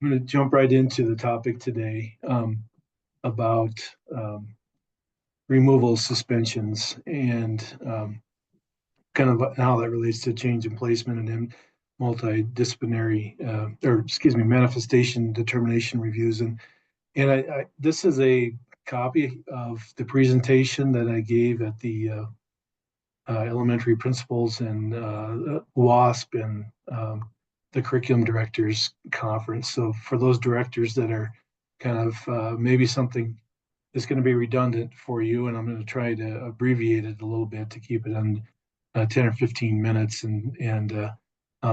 I'm going to jump right into the topic today about um, removal suspensions and kind of how that relates to change in placement and then multidisciplinary, or excuse me, manifestation determination reviews. And this is a copy of the presentation that I gave at the elementary principals and WASP and the curriculum directors conference. So for those directors that are kind of maybe something is going to be redundant for you, and I'm going to try to abbreviate it a little bit to keep it on 10 or 15 minutes, and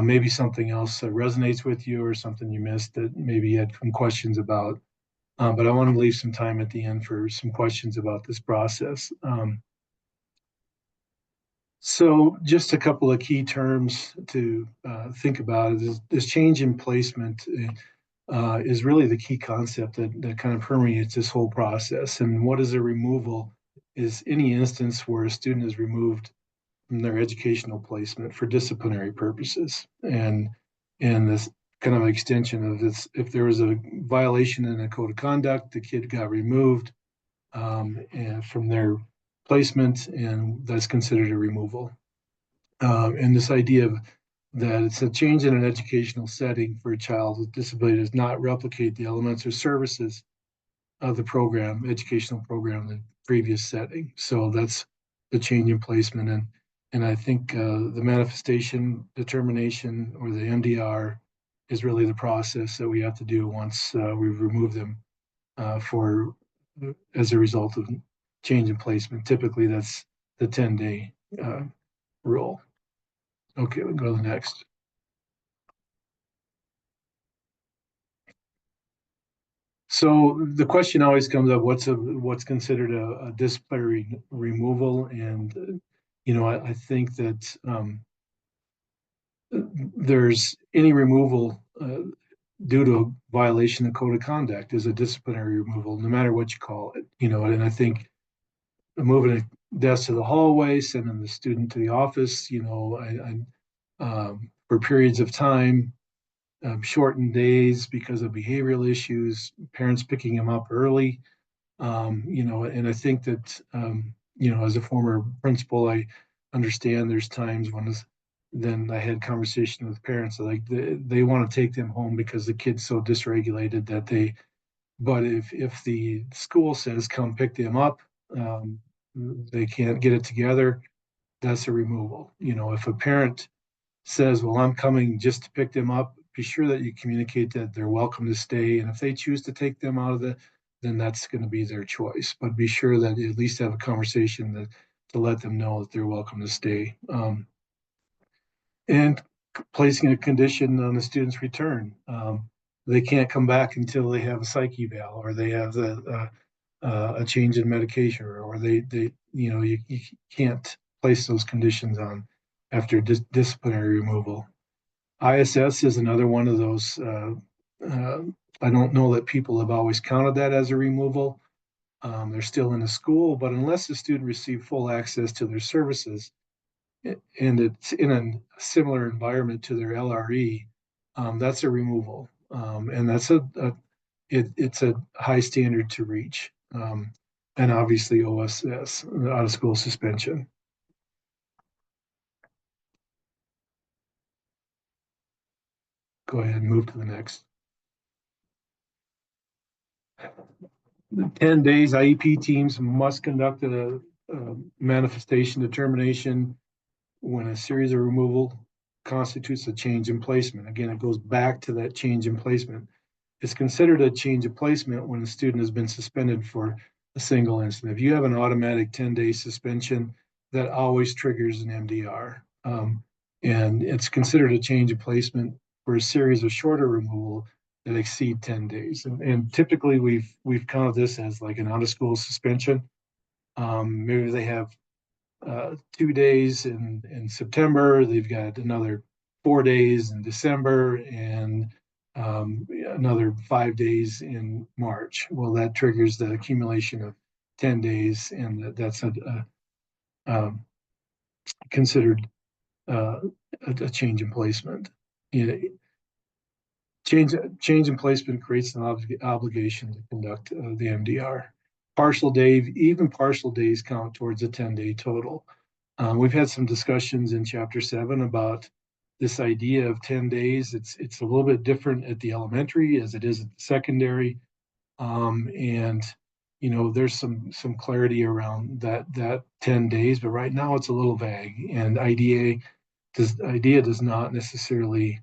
maybe something else that resonates with you or something you missed that maybe you had some questions about. But I want to leave some time at the end for some questions about this process. So just a couple of key terms to think about is this change in placement is really the key concept that kind of permeates this whole process. And what is a removal is any instance where a student is removed from their educational placement for disciplinary purposes. And this kind of extension of this, if there was a violation in a code of conduct, the kid got removed and from their placement, and that's considered a removal. And this idea of that it's a change in an educational setting for a child with disability does not replicate the elements or services of the program, educational program, in the previous setting. So that's the change in placement. And I think the manifestation determination, or the MDR, is really the process that we have to do once we've removed them for as a result of change in placement. Typically, that's the 10-day rule. Okay, we can go to the next. So the question always comes up: what's considered a disciplinary removal? And I think that there's any removal due to a violation of code of conduct is a disciplinary removal, no matter what you call it. And I think moving a desk to the hallway, sending the student to the office, for periods of time, shortened days because of behavioral issues, parents picking them up early. And I think that, as a former principal, I understand there's times when then I had conversation with parents like they want to take them home because the kid's so dysregulated that but if the school says come pick them up, um, they can't get it together, that's a removal. If a parent says, well, I'm coming just to pick them up, be sure that you communicate that they're welcome to stay. And if they choose to take them out of then that's going to be their choice. But be sure that you at least have a conversation to let them know that they're welcome to stay. And placing a condition on the student's return. They can't come back until they have a psych eval or they have a change in medication, or you can't place those conditions on after disciplinary removal. ISS is another one of those. Uh, I don't know that people have always counted that as a removal. They're still in the school, but unless the student received full access to their services and it's in a similar environment to their LRE, that's a removal. And it's a high standard to reach. And obviously OSS, out of school suspension. Go ahead and move to the next. 10 days, IEP teams must conduct a manifestation determination when a series of removal constitutes a change in placement. Again, it goes back to that change in placement. It's considered a change of placement when a student has been suspended for a single incident. If you have an automatic 10-day suspension, that always triggers an MDR. And it's considered a change of placement for a series of shorter removal that exceed 10 days. And typically we've counted this as like an out of school suspension. Maybe they have 2 days in September, they've got another 4 days in December, and another 5 days in March. Well, that triggers the accumulation of 10 days, and that's considered uh, a change in placement. You know, Change in placement creates an obligation to conduct the MDR. Even partial days count towards a 10-day total. We've had some discussions in Chapter 7 about this idea of 10 days. It's a little bit different at the elementary as it is at the secondary. And there's some clarity around that 10 days, but right now it's a little vague. And IDEA does not necessarily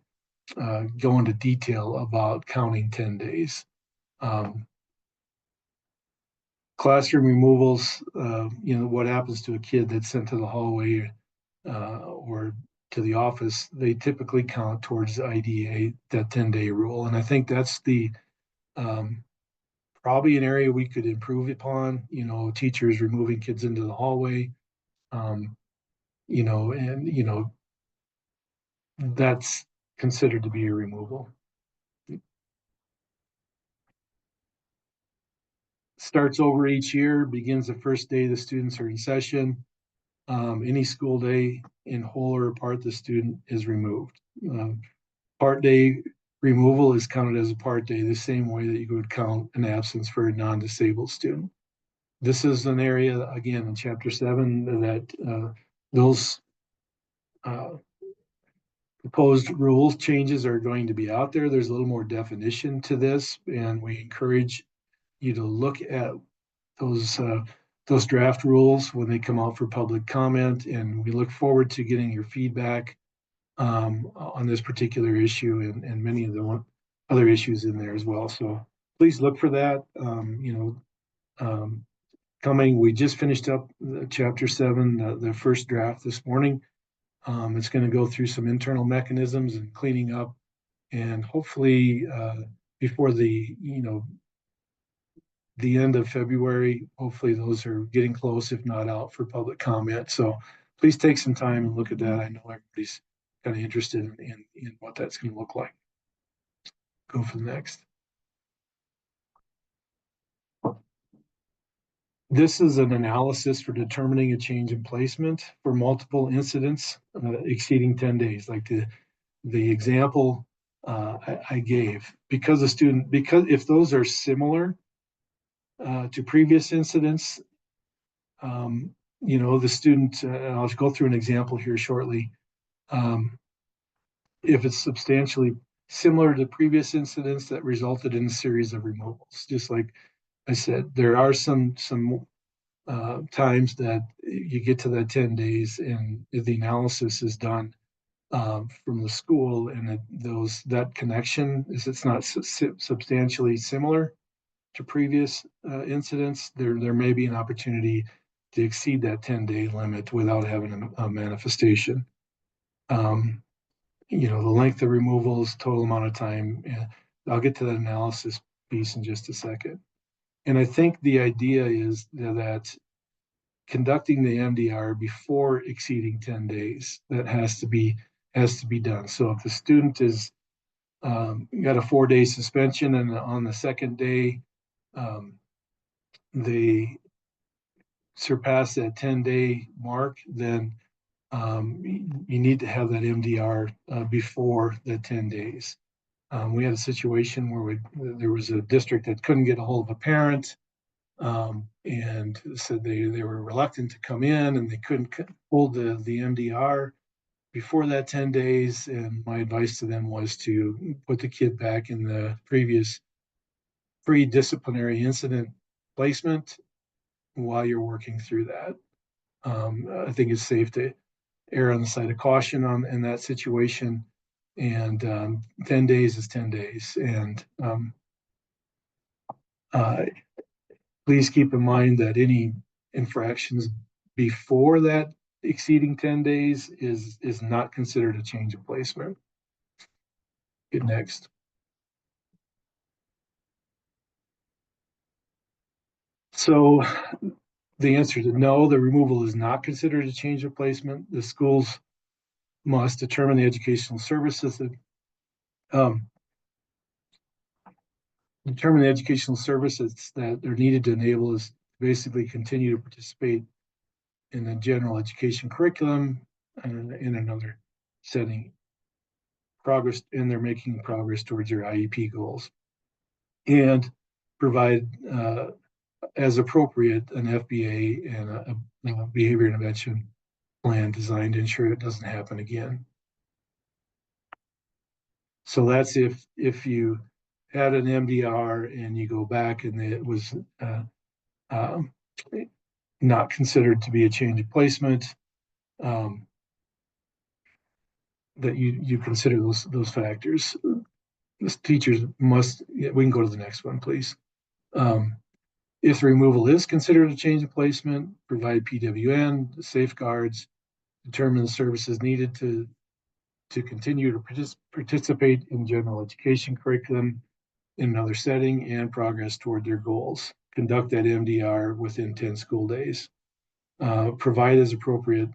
go into detail about counting 10 days. Classroom removals, what happens to a kid that's sent to the hallway or to the office, they typically count towards IDEA, that 10-day rule. And I think that's probably an area we could improve upon, teachers removing kids into the hallway, um, and that's considered to be a removal. Starts over each year, begins the first day the students are in session. Any school day in whole or part, the student is removed. Part day removal is counted as a part day the same way that you would count an absence for a non-disabled student. This is an area, again, in Chapter 7 that those proposed rules changes are going to be out there. There's a little more definition to this, and we encourage you to look at those draft rules when they come out for public comment, and we look forward to getting your feedback on this particular issue and many of the other issues in there as well. So please look for that. Coming, we just finished up Chapter 7, the first draft this morning. It's going to go through some internal mechanisms and cleaning up, and hopefully before the end of February, hopefully those are getting close, if not out for public comment. So please take some time and look at that. I know everybody's kind of interested in what that's going to look like. Go for the next. This is an analysis for determining a change in placement for multiple incidents exceeding 10 days, like the example I gave. Because if those are similar to previous incidents, the student, I'll go through an example here shortly. If it's substantially similar to previous incidents that resulted in a series of removals, just like I said, there are some times that you get to that 10 days and the analysis is done from the school, and that connection is it's not substantially similar to previous incidents, there may be an opportunity to exceed that 10-day limit without having a manifestation. The length of removals, total amount of time, I'll get to that analysis piece in just a second. And I think the idea is that conducting the MDR before exceeding 10 days, that has to be done. So if the student is got a 4-day suspension and on the second day they surpass that 10-day mark, then you need to have that MDR before the 10 days. We had a situation where there was a district that couldn't get a hold of a parent, and said they were reluctant to come in and they couldn't hold the MDR before that 10 days. And my advice to them was to put the kid back in the previous pre-disciplinary incident placement while you're working through that. I think it's safe to err on the side of caution in that situation. And 10 days is 10 days. And please keep in mind that any infractions before that exceeding 10 days is not considered a change of placement. Get next. So the answer is no, the removal is not considered a change of placement. The schools must determine the educational services that are needed to enable us to basically continue to participate in the general education curriculum and in another setting. progress, and they're making progress towards your IEP goals, and provide as appropriate an FBA and a behavior intervention plan designed to ensure it doesn't happen again. So that's if you had an MDR and you go back and it was uh, not considered to be a change of placement, um, that you consider those factors. The teachers must. We can go to the next one, please. If the removal is considered a change of placement, provide PWN safeguards, determine the services needed to continue to participate in general education curriculum in another setting, and progress toward their goals. Conduct that MDR within 10 school days. Provide as appropriate,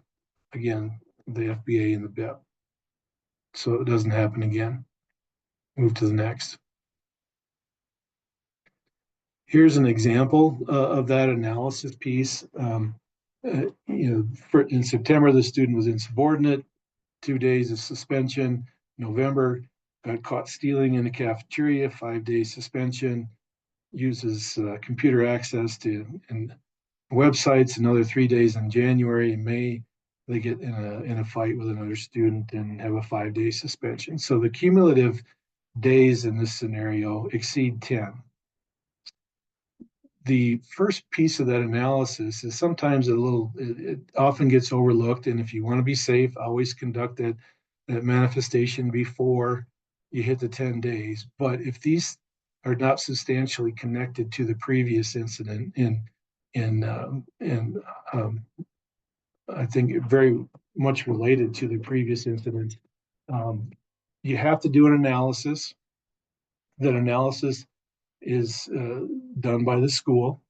again, the FBA and the BIP, so it doesn't happen again. Move to the next. Here's an example of that analysis piece. In September, the student was insubordinate, 2 days of suspension. November, got caught stealing in a cafeteria, 5-day suspension. Uses computer access to and websites, another 3 days in January. In May, they get in a fight with another student and have a 5-day suspension. So the cumulative days in this scenario exceed 10. The first piece of that analysis is sometimes it often gets overlooked. And if you want to be safe, always conduct that manifestation before you hit the 10 days. But if these are not substantially connected to the previous incident, and I think very much related to the previous incident, you have to do an analysis. That analysis is done by the school.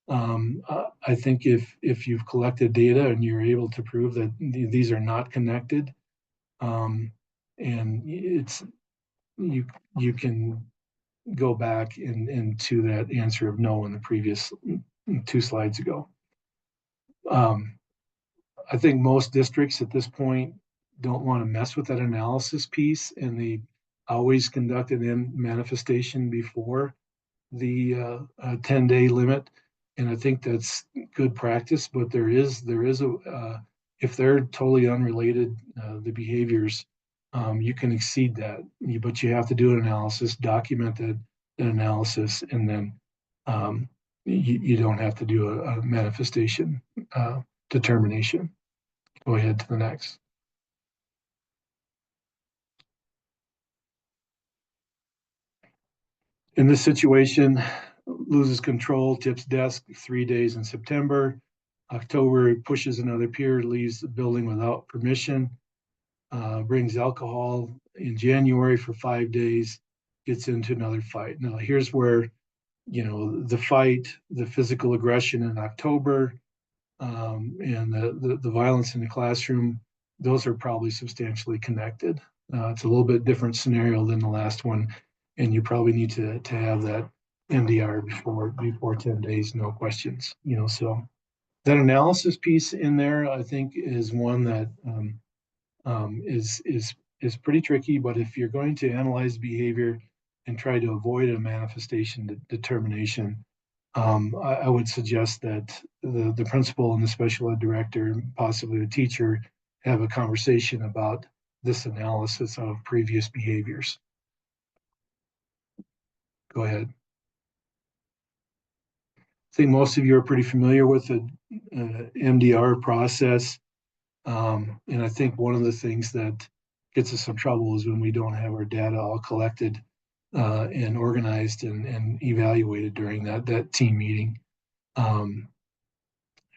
I think if you've collected data and you're able to prove that these are not connected, and it's you can go back and to that answer of no in the previous 2 slides ago. I think most districts at this point don't want to mess with that analysis piece, and they always conduct an manifestation before the 10-day limit. And I think that's good practice, but there is a if they're totally unrelated, the behaviors, you can exceed that, but you have to do an analysis, document that analysis, and then you don't have to do a manifestation determination. Go ahead to the next. In this situation, loses control, tips desk 3 days in September. October, pushes another peer, leaves the building without permission, brings alcohol in January for 5 days, gets into another fight. Now, here's where, the fight, the physical aggression in October, and the violence in the classroom, those are probably substantially connected. It's a little bit different scenario than the last one, and you probably need to have that MDR before 10 days, no questions. So that analysis piece in there, I think, is one that is pretty tricky. But if you're going to analyze behavior and try to avoid a manifestation determination, I would suggest that the principal and the special ed director, and possibly the teacher, have a conversation about this analysis of previous behaviors. Go ahead. I think most of you are pretty familiar with the MDR process. And I think one of the things that gets us in trouble is when we don't have our data all collected and organized and evaluated during that team meeting. And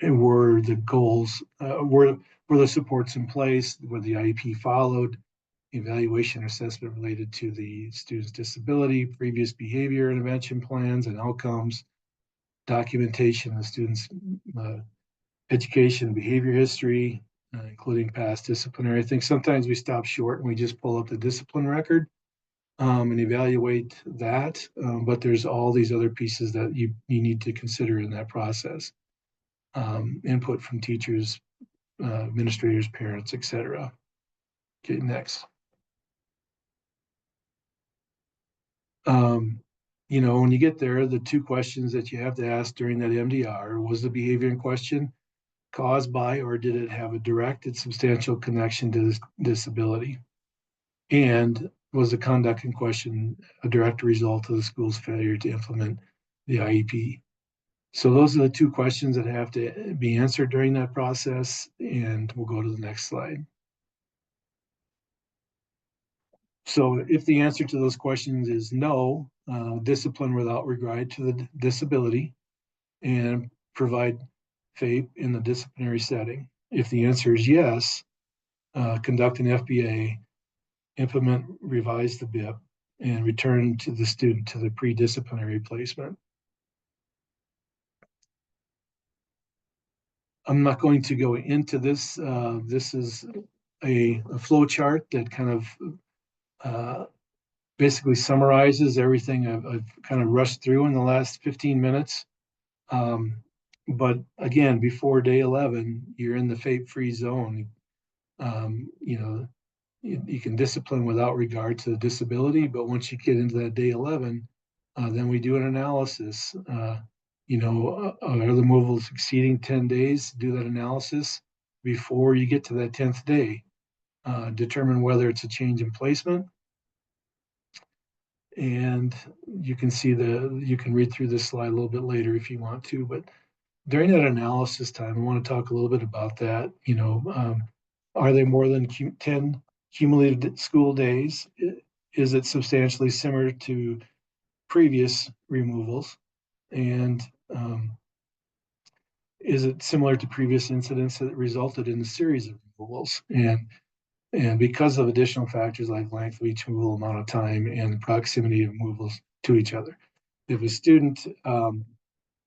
were the goals, were the supports in place, were the IEP followed, evaluation assessment related to the student's disability, previous behavior intervention plans and outcomes, documentation of the student's education, behavior history, including past disciplinary. I think sometimes we stop short and we just pull up the discipline record and evaluate that, but there's all these other pieces that you need to consider in that process. Input from teachers, administrators, parents, etc. Okay, next. when you get there, the two questions that you have to ask during that MDR: was the behavior in question caused by, or did it have a direct and substantial connection to this disability? And was the conduct in question a direct result of the school's failure to implement the IEP? So those are the two questions that have to be answered during that process. And we'll go to the next slide. So if the answer to those questions is no, discipline without regard to the disability and provide FAPE in the disciplinary setting. If the answer is yes, conduct an FBA, implement, revise the BIP, and return to the student to the pre-disciplinary placement. I'm not going to go into this. This is a flow chart that kind of basically summarizes everything I've kind of rushed through in the last 15 minutes. But again, before day 11, you're in the FAPE-free zone. You can discipline without regard to the disability, but once you get into that day 11, then we do an analysis. Are the removals exceeding 10 days? Do that analysis before you get to that 10th day. Determine whether it's a change in placement. And you can read through this slide a little bit later if you want to, but during that analysis time, I want to talk a little bit about that. Are they more than 10 cumulative school days? Is it substantially similar to previous removals? And is it similar to previous incidents that resulted in a series of removals? And because of additional factors like length of each removal, amount of time, and proximity of removals to each other. If a student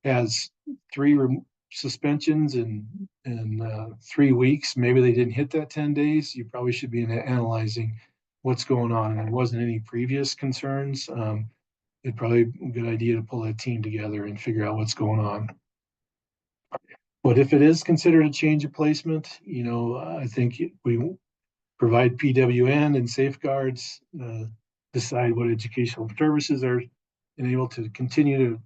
has three suspensions in 3 weeks, maybe they didn't hit that 10 days, you probably should be analyzing what's going on. And there wasn't any previous concerns. It'd probably be a good idea to pull that team together and figure out what's going on. But if it is considered a change of placement, I think we provide PWN and safeguards, decide what educational services are enabled to continue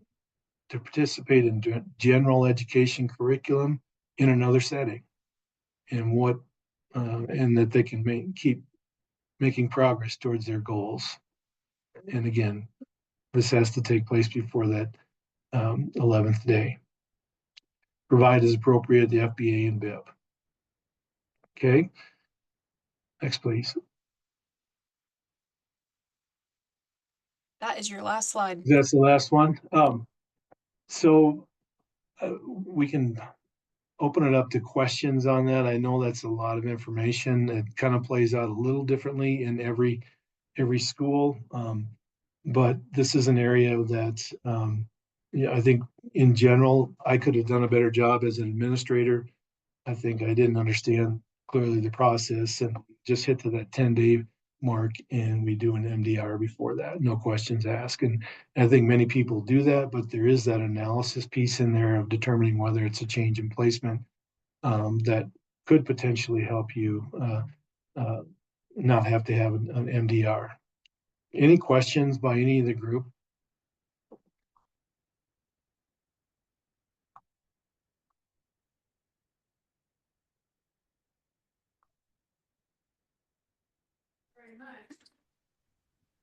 to participate in general education curriculum in another setting, and and that they can keep making progress towards their goals. And again, this has to take place before that 11th day. Provide as appropriate the FBA and BIP. Okay, next please. That is your last slide. That's the last one. So we can open it up to questions on that. I know that's a lot of information. It kind of plays out a little differently in every school, but this is an area that I think in general I could have done a better job as an administrator. I think I didn't understand clearly the process and just hit to that 10-day mark, and we do an MDR before that, no questions asked. And I think many people do that, but there is that analysis piece in there of determining whether it's a change in placement that could potentially help you not have to have an MDR. Any questions by any of the group?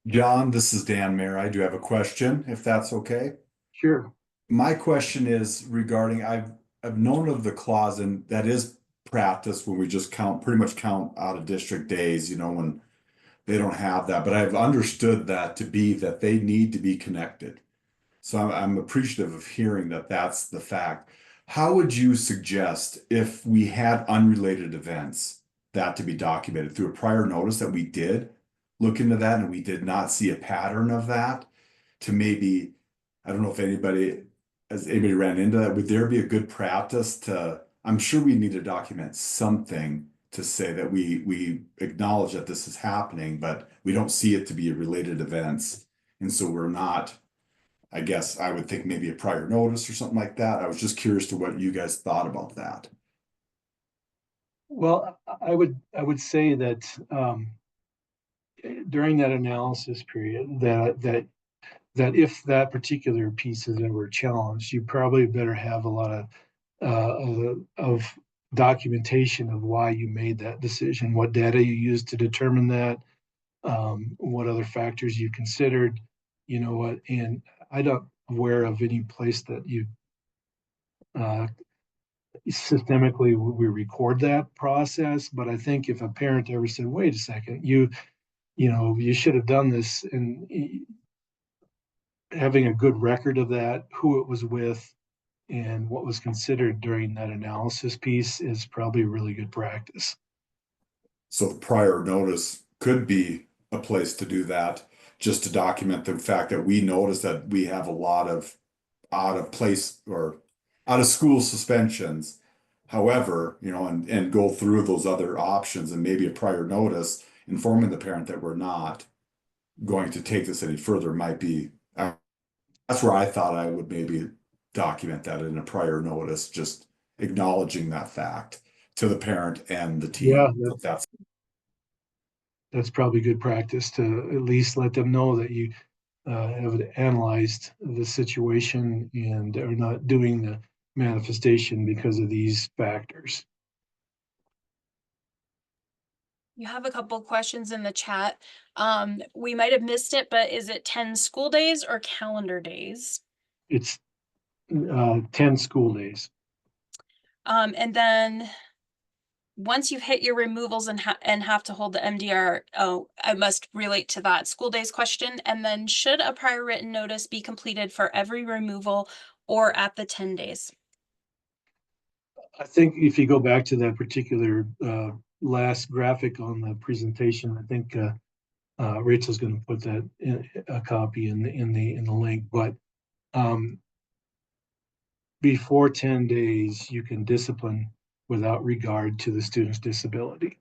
John, this is Dan Mayer. I do have a question, if that's okay. Sure. My question is regarding, I've known of the clause, and that is practice when we just pretty much count out of district days, when they don't have that. But I've understood that to be that they need to be connected. So I'm appreciative of hearing that that's the fact. How would you suggest if we had unrelated events that to be documented through a prior notice that we did look into that and we did not see a pattern of that, to maybe, I don't know if anybody ran into that, would there be a good practice I'm sure we need to document something to say that we acknowledge that this is happening, but we don't see it to be related events. And so we're not, I guess I would think maybe a prior notice or something like that. I was just curious to what you guys thought about that. Well, I would say that during that analysis period, that that if that particular piece is ever challenged, you probably better have a lot of documentation of why you made that decision, what data you used to determine that, what other factors you considered, you know what, and I don't aware of any place that you uh, systemically we record that process. But I think if a parent ever said, wait a second, you know, you should have done this, and having a good record of that, who it was with, and what was considered during that analysis piece is probably a really good practice. So the prior notice could be a place to do that, just to document the fact that we notice that we have a lot of out of place or out of school suspensions. However, you know, and go through those other options and maybe a prior notice informing the parent that we're not going to take this any further might be, that's where I thought I would maybe document that in a prior notice, just acknowledging that fact to the parent and the team. Yeah, that's probably good practice to at least let them know that you have analyzed the situation and are not doing the manifestation because of these factors. You have a couple questions in the chat. We might have missed it, but is it 10 school days or calendar days? It's 10 school days. And then once you've hit your removals and have to hold the MDR, oh, I must relate to that school days question. And then should a prior written notice be completed for every removal or at the 10 days? I think if you go back to that particular last graphic on the presentation, I think Rachel's going to put that in a copy in the link. But before 10 days, you can discipline without regard to the student's disability.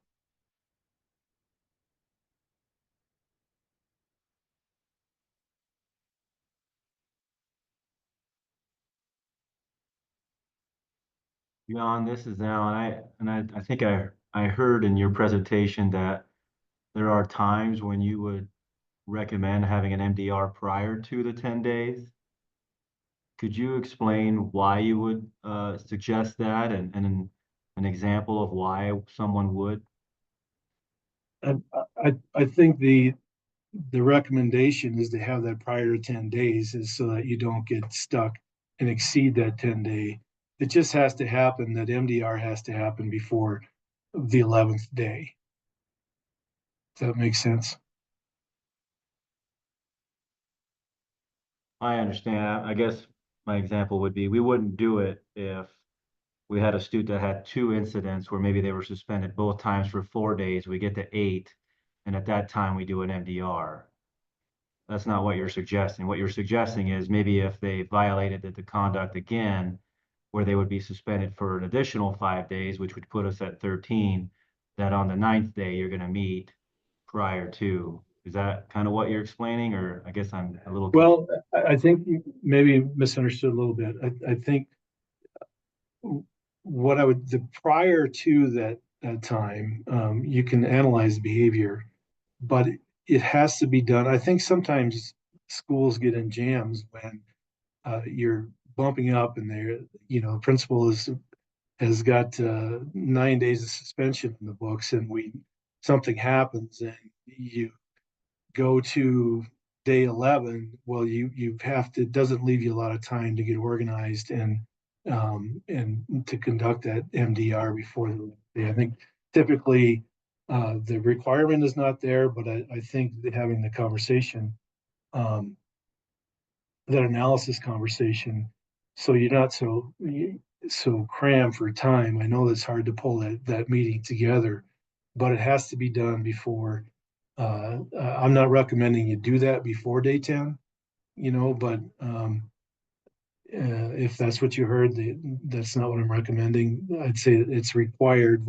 Jan, this is Alan. I think I heard in your presentation that there are times when you would recommend having an MDR prior to the 10 days. Could you explain why you would suggest that and an example of why someone would? I think the recommendation is to have that prior to 10 days is so that you don't get stuck and exceed that 10-day. It just has to happen, that MDR has to happen before the 11th day. Does that make sense? I understand. I guess my example would be we wouldn't do it if we had a student that had two incidents where maybe they were suspended both times for 4 days. We get to 8, and at that time we do an MDR. That's not what you're suggesting. What you're suggesting is maybe if they violated the conduct again, where they would be suspended for an additional 5 days, which would put us at 13, that on the 9th day you're going to meet prior to. Is that kind of what you're explaining, or I guess I'm a little Well, I think you maybe misunderstood a little bit. I think what I would, the prior to that time, you can analyze behavior, but it has to be done. I think sometimes schools get in jams when you're bumping up and they're, you know, principal has got 9 days of suspension in the books, and something happens and you go to day 11. Well, you have to, it doesn't leave you a lot of time to get organized and to conduct that MDR before the day. I think typically the requirement is not there, but I think that having the conversation, that analysis conversation, so you're not so crammed for time. I know that's hard to pull that meeting together, but it has to be done before. I'm not recommending you do that before day 10, you know, but if that's what you heard, that's not what I'm recommending. I'd say it's required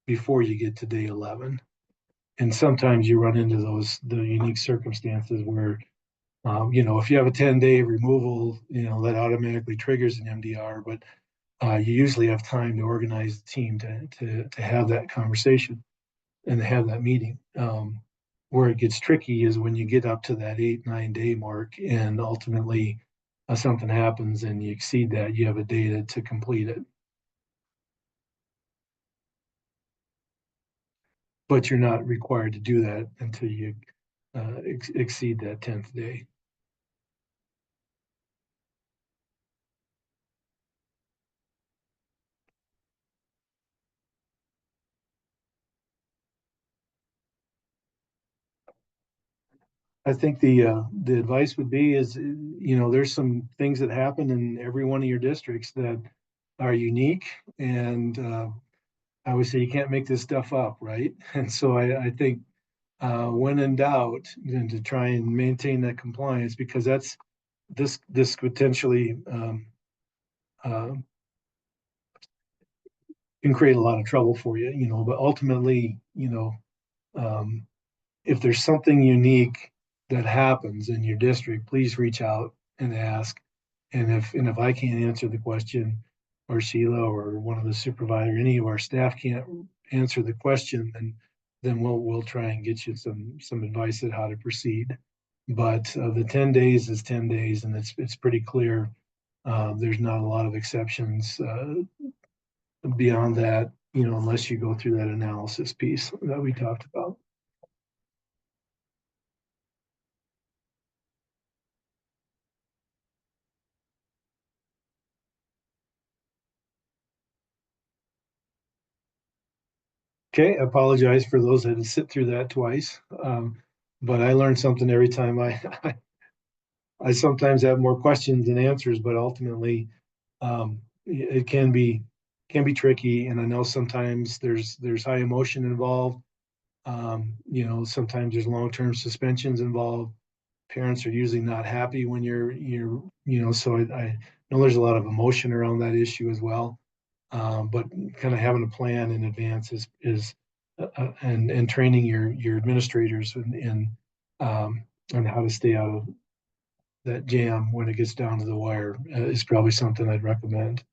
before you get to day 11. And sometimes you run into the unique circumstances where, you know, if you have a 10-day removal, you know, that automatically triggers an MDR, but you usually have time to organize the team to have that conversation and to have that meeting. where it gets tricky is when you get up to that 8-9 day mark and ultimately something happens and you exceed that, you have a day to complete it. But you're not required to do that until you exceed that 10th day. I think the advice would be is, there's some things that happen in every one of your districts that are unique, and I always say you can't make this stuff up, right? And so I think when in doubt, then to try and maintain that compliance, because that's this potentially uh, can create a lot of trouble for you, but ultimately, um, if there's something unique that happens in your district, please reach out and ask. And if I can't answer the question, or Sheila or one of the supervisor, any of our staff can't answer the question, then we'll try and get you some advice on how to proceed. But the 10 days is 10 days, and it's pretty clear. There's not a lot of exceptions beyond that, unless you go through that analysis piece that we talked about. Okay, I apologize for those that had to sit through that twice. But I learned something every time. I sometimes have more questions than answers, but ultimately, it can be tricky. And I know sometimes there's high emotion involved. Sometimes there's long-term suspensions involved. Parents are usually not happy when so I know there's a lot of emotion around that issue as well. But kind of having a plan in advance is and training your administrators on how to stay out of that jam when it gets down to the wire is probably something I'd recommend.